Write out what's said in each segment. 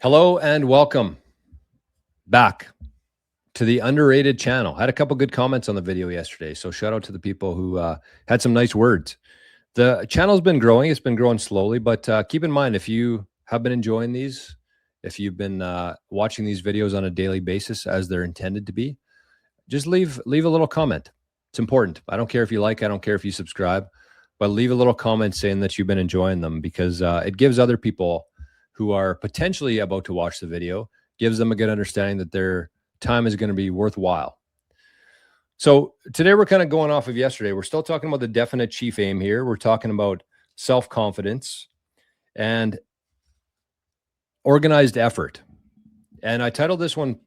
Hello and welcome back to the underrated channel. Had a couple good comments on the video yesterday, so shout out to the people who had some nice words. The channel's been growing. It's been growing slowly, but keep in mind, if you have been enjoying these, if you've been watching these videos on a daily basis as they're intended to be, just leave a little comment. It's important. I don't care if you like, I don't care if you subscribe, but leave a little comment saying that you've been enjoying them, because it gives other people who are potentially about to watch the video, gives them a good understanding that their time is going to be worthwhile. So today we're kind of going off of yesterday. We're still talking about the definite chief aim here. We're talking about self-confidence and organized effort. And I titled this one,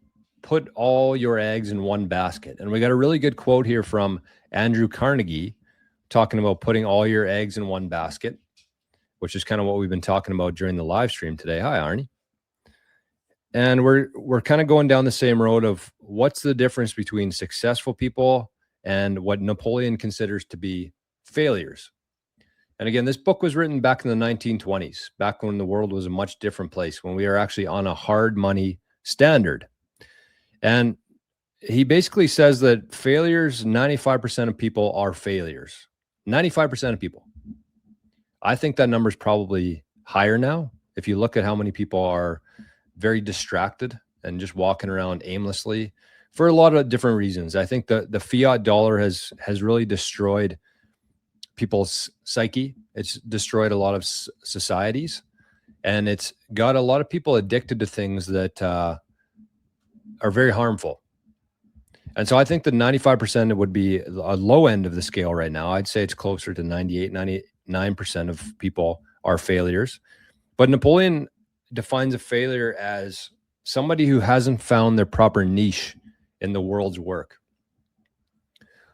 Put All Your Eggs in One Basket. And we got a really good quote here from Andrew Carnegie talking about putting all your eggs in one basket, which is kind of what we've been talking about during the live stream today. Hi, Arnie. And we're kind of going down the same road of what's the difference between successful people and what Napoleon considers to be failures. And again, this book was written back in the 1920s, back when the world was a much different place, when we are actually on a hard money standard. And he basically says that failures, 95% of people are failures. 95% of people. I think that number is probably higher now. If you look at how many people are very distracted and just walking around aimlessly for a lot of different reasons. I think the fiat dollar has really destroyed people's psyche. It's destroyed a lot of societies, and it's got a lot of people addicted to things that are very harmful. And so I think that 95% would be a low end of the scale right now. I'd say it's closer to 98, 99% of people are failures. But Napoleon defines a failure as somebody who hasn't found their proper niche in the world's work.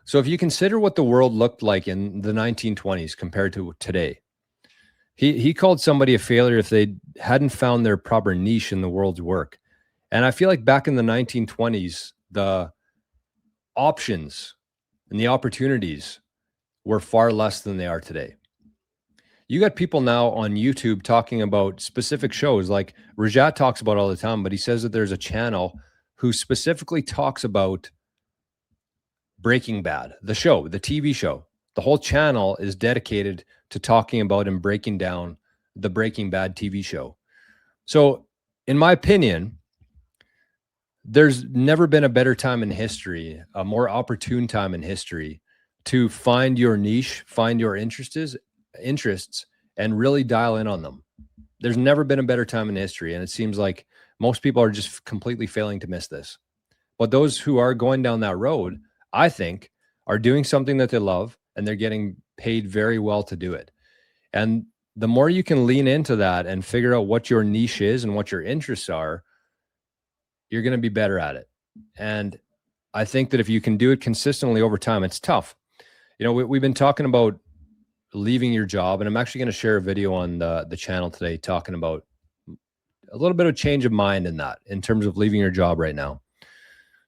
So if you consider what the world looked like in the 1920s compared to today, he called somebody a failure if they hadn't found their proper niche in the world's work. And I feel like back in the 1920s, the options and the opportunities were far less than they are today. You got people now on YouTube talking about specific shows, like Rajat talks about all the time, but he says that there's a channel who specifically talks about Breaking Bad, the show, the TV show. The whole channel is dedicated to talking about and breaking down the Breaking Bad TV show. So in my opinion, there's never been a better time in history, a more opportune time in history to find your niche, find your interests, and really dial in on them. There's never been a better time in history, and it seems like most people are just completely failing to miss this. But those who are going down that road, I think, are doing something that they love, and they're getting paid very well to do it. And the more you can lean into that and figure out what your niche is and what your interests are, you're going to be better at it. And I think that if you can do it consistently over time, it's tough. You know, we've been talking about leaving your job, and I'm actually going to share a video on the channel today talking about a little bit of change of mind in that, in terms of leaving your job right now.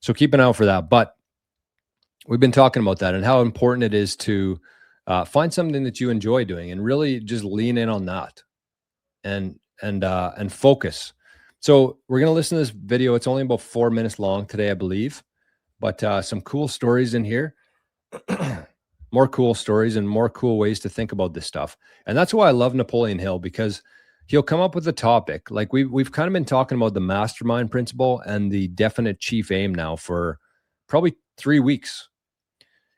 So keep an eye out for that. But we've been talking about that and how important it is to find something that you enjoy doing and really just lean in on that and focus. So we're going to listen to this video. It's only about 4 minutes long today, I believe, but some cool stories in here, more cool stories and more cool ways to think about this stuff. And that's why I love Napoleon Hill, because he'll come up with a topic. Like we've kind of been talking about the mastermind principle and the definite chief aim now for probably 3 weeks.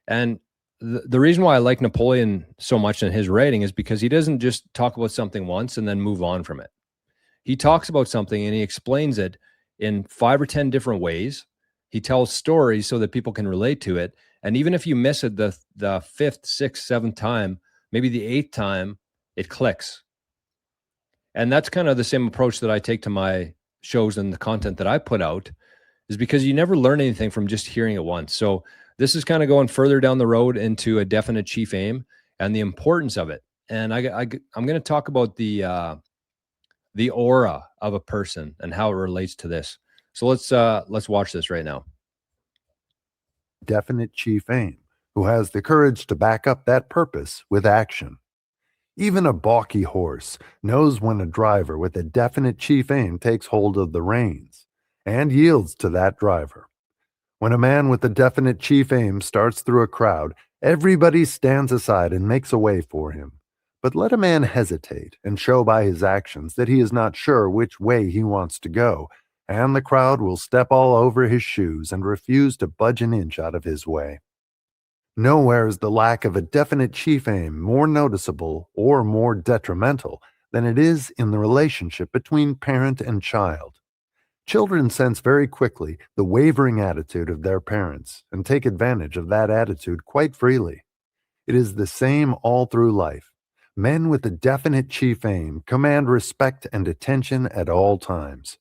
And the reason why I like Napoleon so much in his writing is because he doesn't just talk about something once and then move on from it. He talks about something and he explains it in 5 or 10 different ways. He tells stories so that people can relate to it. And even if you miss it the 5th, 6th, 7th time, maybe the 8th time, it clicks. And that's kind of the same approach that I take to my shows and the content that I put out, is because you never learn anything from just hearing it once. So this is kind of going further down the road into a definite chief aim and the importance of it. And I'm going to talk about the aura of a person and how it relates to this. So let's watch this right now. Definite chief aim, who has the courage to back up that purpose with action. Even a balky horse knows when a driver with a definite chief aim takes hold of the reins and yields to that driver. When a man with a definite chief aim starts through a crowd, everybody stands aside and makes a way for him. But let a man hesitate and show by his actions that he is not sure which way he wants to go, and the crowd will step all over his shoes and refuse to budge an inch out of his way. Nowhere is the lack of a definite chief aim more noticeable or more detrimental than it is in the relationship between parent and child. Children sense very quickly the wavering attitude of their parents and take advantage of that attitude quite freely. It is the same all through life. Men with a definite chief aim command respect and attention at all times.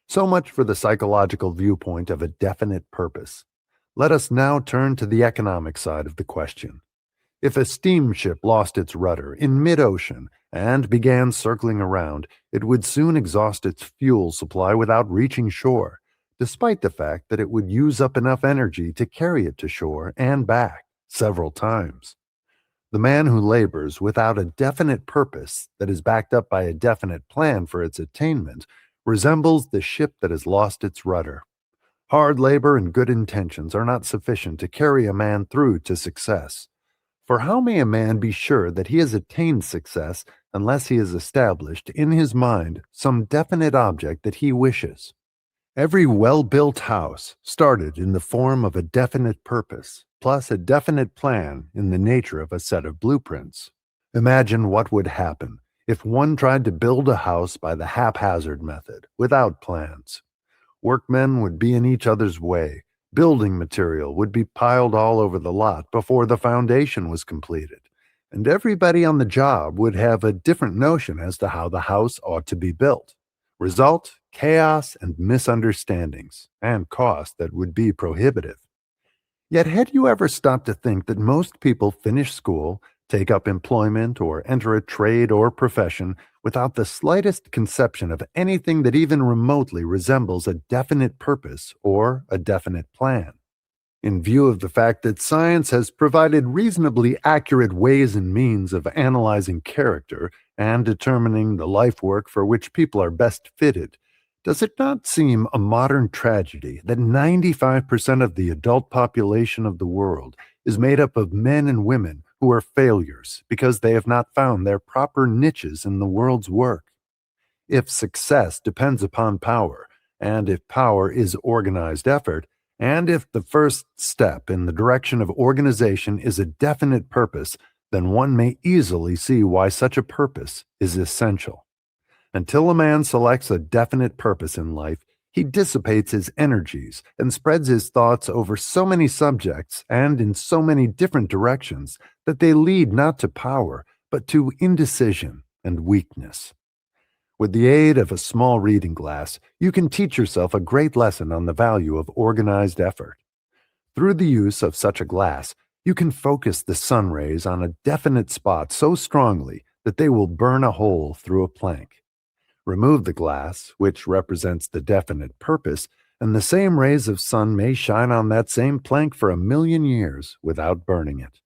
So much for the psychological viewpoint of a definite purpose. Let us now turn to the economic side of the question. If a steamship lost its rudder in mid-ocean and began circling around, it would soon exhaust its fuel supply without reaching shore, despite the fact that it would use up enough energy to carry it to shore and back several times. The man who labors without a definite purpose that is backed up by a definite plan for its attainment resembles the ship that has lost its rudder. Hard labor and good intentions are not sufficient to carry a man through to success. For how may a man be sure that he has attained success unless he has established in his mind some definite object that he wishes? Every well-built house started in the form of a definite purpose, plus a definite plan in the nature of a set of blueprints. Imagine what would happen if one tried to build a house by the haphazard method, without plans. Workmen would be in each other's way. Building material would be piled all over the lot before the foundation was completed, and everybody on the job would have a different notion as to how the house ought to be built. Result, chaos and misunderstandings, and cost that would be prohibitive. Yet had you ever stopped to think that most people finish school, take up employment, or enter a trade or profession without the slightest conception of anything that even remotely resembles a definite purpose or a definite plan? In view of the fact that science has provided reasonably accurate ways and means of analyzing character and determining the life work for which people are best fitted, does it not seem a modern tragedy that 95% of the adult population of the world is made up of men and women who are failures because they have not found their proper niches in the world's work? If success depends upon power, and if power is organized effort, and if the first step in the direction of organization is a definite purpose, then one may easily see why such a purpose is essential. Until a man selects a definite purpose in life, he dissipates his energies and spreads his thoughts over so many subjects and in so many different directions that they lead not to power, but to indecision and weakness. With the aid of a small reading glass, you can teach yourself a great lesson on the value of organized effort. Through the use of such a glass, you can focus the sun rays on a definite spot so strongly that they will burn a hole through a plank. Remove the glass, which represents the definite purpose, and the same rays of sun may shine on that same plank for 1,000,000 years without burning it.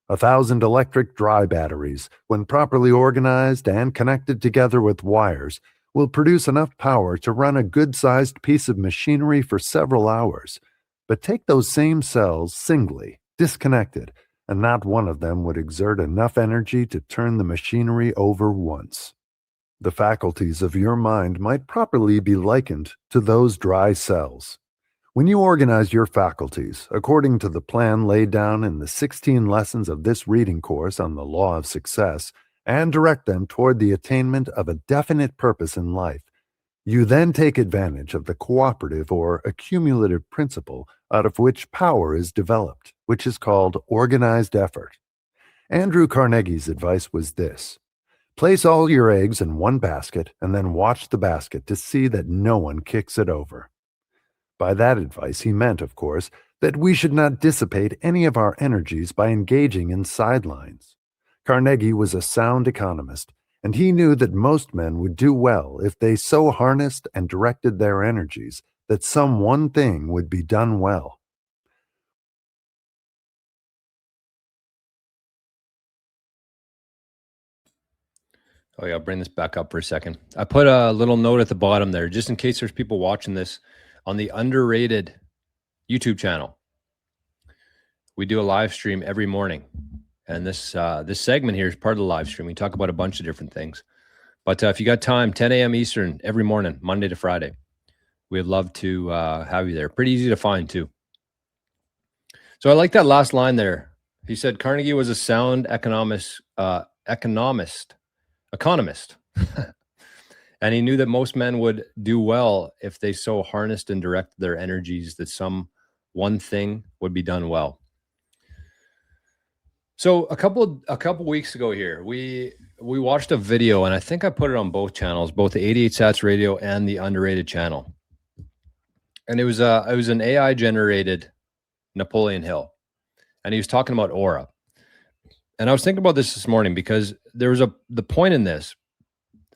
1,000 electric dry batteries, when properly organized and connected together with wires, will produce enough power to run a good-sized piece of machinery for several hours. But take those same cells singly, disconnected, and not one of them would exert enough energy to turn the machinery over once. The faculties of your mind might properly be likened to those dry cells. When you organize your faculties according to the plan laid down in the 16 lessons of this reading course on the law of success and direct them toward the attainment of a definite purpose in life, you then take advantage of the cooperative or accumulative principle out of which power is developed, which is called organized effort. Andrew Carnegie's advice was this: place all your eggs in one basket and then watch the basket to see that no one kicks it over. By that advice, he meant, of course, that we should not dissipate any of our energies by engaging in sidelines. Carnegie was a sound economist, and he knew that most men would do well if they so harnessed and directed their energies that some one thing would be done well. Oh yeah, I'll bring this back up for a second. I put a little note at the bottom there, just in case there's people watching this on the underrated YouTube channel. We do a live stream every morning, and this segment here is part of the live stream. We talk about a bunch of different things. But if you got time, 10 a.m. Eastern every morning, Monday to Friday, we'd love to have you there. Pretty easy to find too. So I like that last line there. He said Carnegie was a sound economist, and he knew that most men would do well if they so harnessed and directed their energies that some one thing would be done well. So a couple weeks ago here, we watched a video, and I think I put it on both channels, both the 88 Sats Radio and the underrated channel. And it was an AI generated Napoleon Hill, and he was talking about aura. And I was thinking about this morning because there was the point in this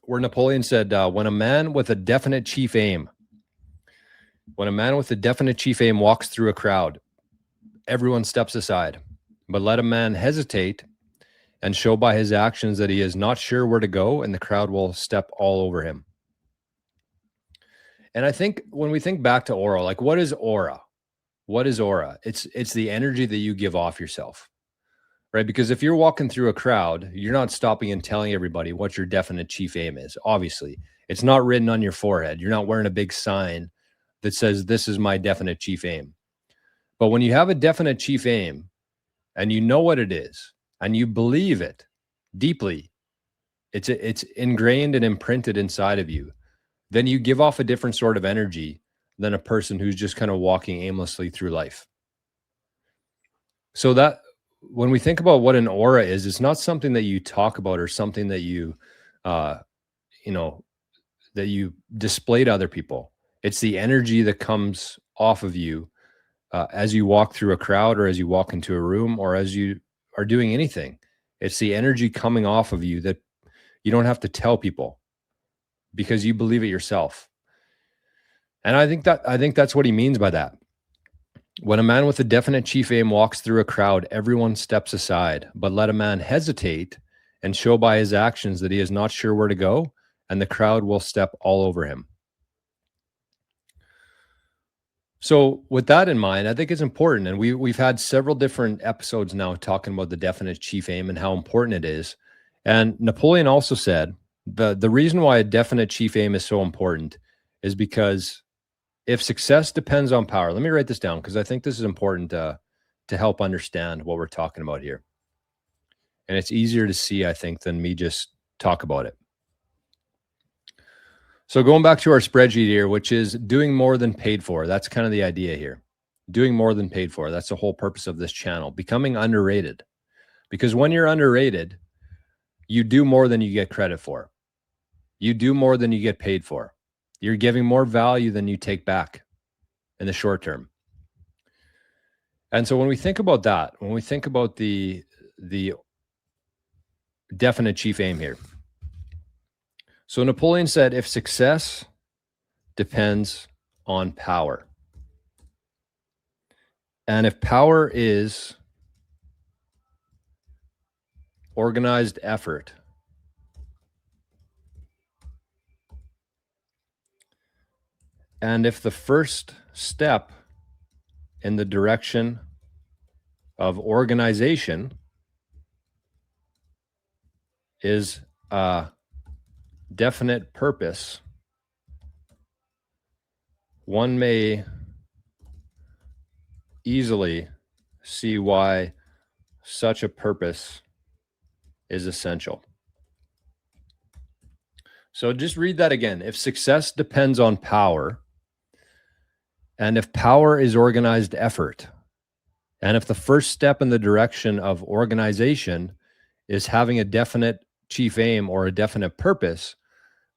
where Napoleon said, when a man with a definite chief aim walks through a crowd, everyone steps aside. But let a man hesitate and show by his actions that he is not sure where to go, and the crowd will step all over him. And I think when we think back to aura, like what is aura? What is aura? It's the energy that you give off yourself, right? Because if you're walking through a crowd, you're not stopping and telling everybody what your definite chief aim is. Obviously, it's not written on your forehead. You're not wearing a big sign that says, this is my definite chief aim. But when you have a definite chief aim and you know what it is and you believe it deeply, it's ingrained and imprinted inside of you, then you give off a different sort of energy than a person who's just kind of walking aimlessly through life. So that when we think about what an aura is, it's not something that you talk about or something that you, that you display to other people. It's the energy that comes off of you as you walk through a crowd, or as you walk into a room, or as you are doing anything. It's the energy coming off of you that you don't have to tell people because you believe it yourself. And I think that's what he means by that. When a man with a definite chief aim walks through a crowd, everyone steps aside, but let a man hesitate and show by his actions that he is not sure where to go, and the crowd will step all over him. So with that in mind, I think it's important. And we've had several different episodes now talking about the definite chief aim and how important it is. And Napoleon also said the reason why a definite chief aim is so important is because if success depends on power, let me write this down because I think this is important to help understand what we're talking about here. And it's easier to see, I think, than me just talk about it. So going back to our spreadsheet here, which is doing more than paid for. That's kind of the idea here. Doing more than paid for. That's the whole purpose of this channel. Becoming underrated. Because when you're underrated, you do more than you get credit for. You do more than you get paid for. You're giving more value than you take back in the short term. And so when we think about that, when we think about the definite chief aim here. So Napoleon said, if success depends on power, and if power is organized effort, and if the first step in the direction of organization is a definite purpose, one may easily see why such a purpose is essential. So just read that again. If success depends on power, and if power is organized effort, and if the first step in the direction of organization is having a definite chief aim or a definite purpose,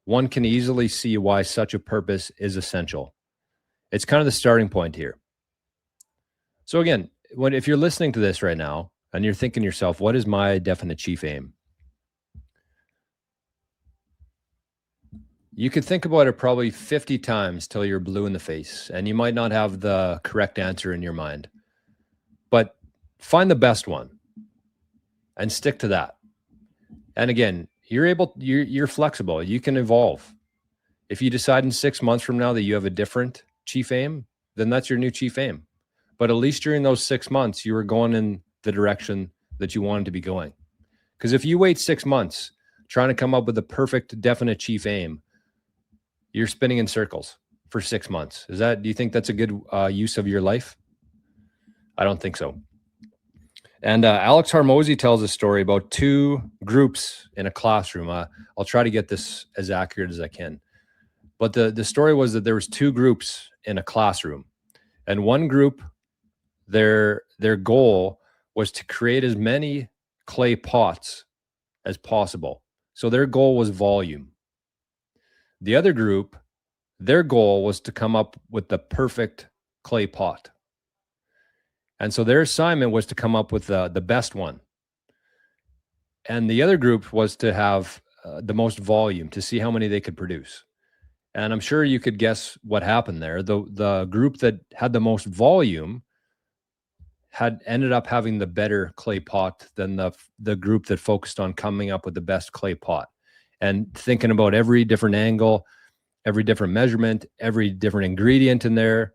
one can easily see why such a purpose is essential. It's kind of the starting point here. So again, if you're listening to this right now and you're thinking to yourself, what is my definite chief aim? You could think about it probably 50 times till you're blue in the face, and you might not have the correct answer in your mind. But find the best one and stick to that. And again, you're flexible. You can evolve. If you decide in 6 months from now that you have a different chief aim, then that's your new chief aim. But at least during those 6 months, you were going in the direction that you wanted to be going. Because if you wait 6 months trying to come up with the perfect, definite chief aim, you're spinning in circles for 6 months. Do you think that's a good use of your life? I don't think so. And Alex Hormozy tells a story about two groups in a classroom. I'll try to get this as accurate as I can. But the story was that there was two groups in a classroom. And one group, their goal was to create as many clay pots as possible. So their goal was volume. The other group, their goal was to come up with the perfect clay pot. And so their assignment was to come up with the best one. And the other group was to have the most volume, to see how many they could produce. And I'm sure you could guess what happened there. The group that had the most volume had ended up having the better clay pot than the group that focused on coming up with the best clay pot and thinking about every different angle, every different measurement, every different ingredient in there.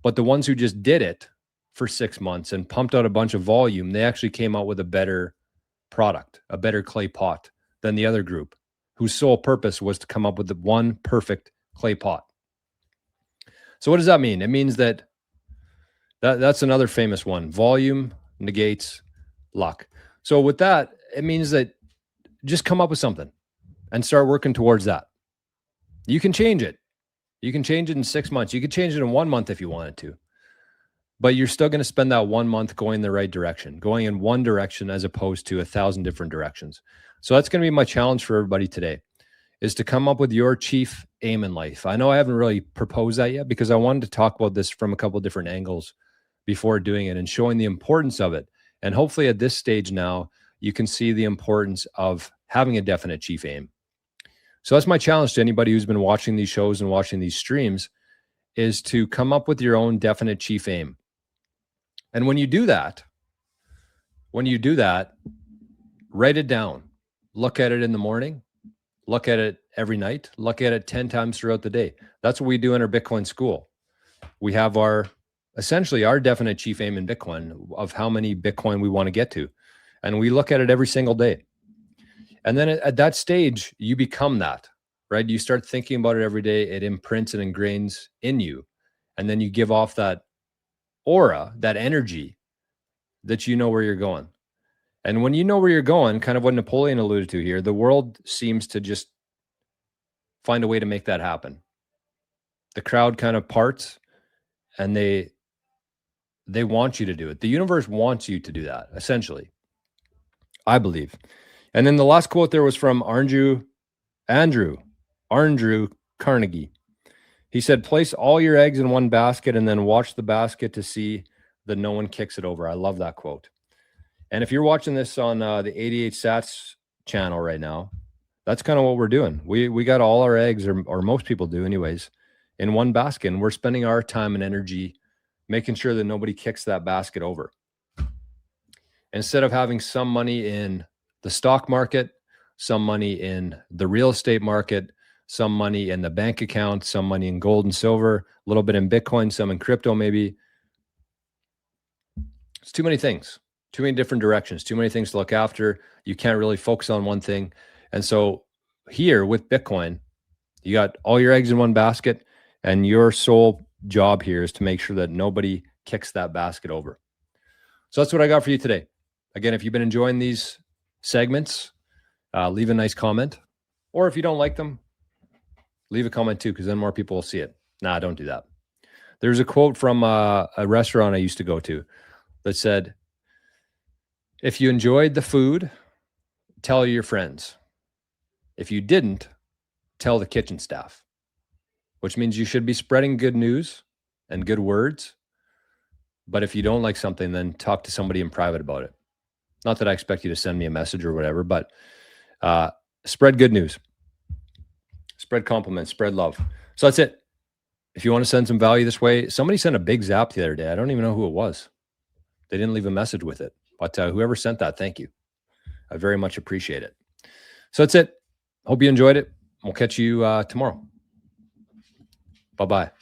But the ones who just did it for 6 months and pumped out a bunch of volume, they actually came out with a better product, a better clay pot than the other group, whose sole purpose was to come up with the one perfect clay pot. So what does that mean? It means that's another famous one. Volume negates luck. So with that, it means that just come up with something and start working towards that. You can change it. You can change it in 6 months. You could change it in 1 month if you wanted to. But you're still going to spend that 1 month going the right direction, going in one direction as opposed to 1,000 different directions. So that's going to be my challenge for everybody today, is to come up with your chief aim in life. I know I haven't really proposed that yet because I wanted to talk about this from a couple of different angles before doing it and showing the importance of it. And hopefully at this stage now, you can see the importance of having a definite chief aim. So that's my challenge to anybody who's been watching these shows and watching these streams, is to come up with your own definite chief aim. And when you do that, write it down. Look at it in the morning. Look at it every night. Look at it 10 times throughout the day. That's what we do in our Bitcoin school. We have essentially our definite chief aim in Bitcoin of how many Bitcoin we want to get to. And we look at it every single day. And then at that stage, you become that, right? You start thinking about it every day. It imprints and ingrains in you. And then you give off that aura, that energy that you know where you're going. And when you know where you're going, kind of what Napoleon alluded to here, the world seems to just find a way to make that happen. The crowd kind of parts and they want you to do it. The universe wants you to do that, essentially, I believe. And then the last quote there was from Andrew Carnegie. He said, place all your eggs in one basket and then watch the basket to see that no one kicks it over. I love that quote. And if you're watching this on the 88 Sats channel right now, that's kind of what we're doing. We got all our eggs, or most people do anyways, in one basket. And we're spending our time and energy making sure that nobody kicks that basket over. Instead of having some money in the stock market, some money in the real estate market, some money in the bank account, some money in gold and silver, a little bit in Bitcoin, some in crypto maybe. It's too many things, too many different directions, too many things to look after. You can't really focus on one thing. And so here with Bitcoin, you got all your eggs in one basket, and your sole job here is to make sure that nobody kicks that basket over. So that's what I got for you today. Again, if you've been enjoying these segments, leave a nice comment. Or if you don't like them, leave a comment too, because then more people will see it. Nah, don't do that. There's a quote from a restaurant I used to go to that said, if you enjoyed the food, tell your friends. If you didn't, tell the kitchen staff, which means you should be spreading good news and good words. But if you don't like something, then talk to somebody in private about it. Not that I expect you to send me a message or whatever, but spread good news. Spread compliments, spread love. So that's it. If you want to send some value this way, somebody sent a big zap the other day. I don't even know who it was. They didn't leave a message with it. But whoever sent that, thank you. I very much appreciate it. So that's it. Hope you enjoyed it. We'll catch you tomorrow. Bye-bye.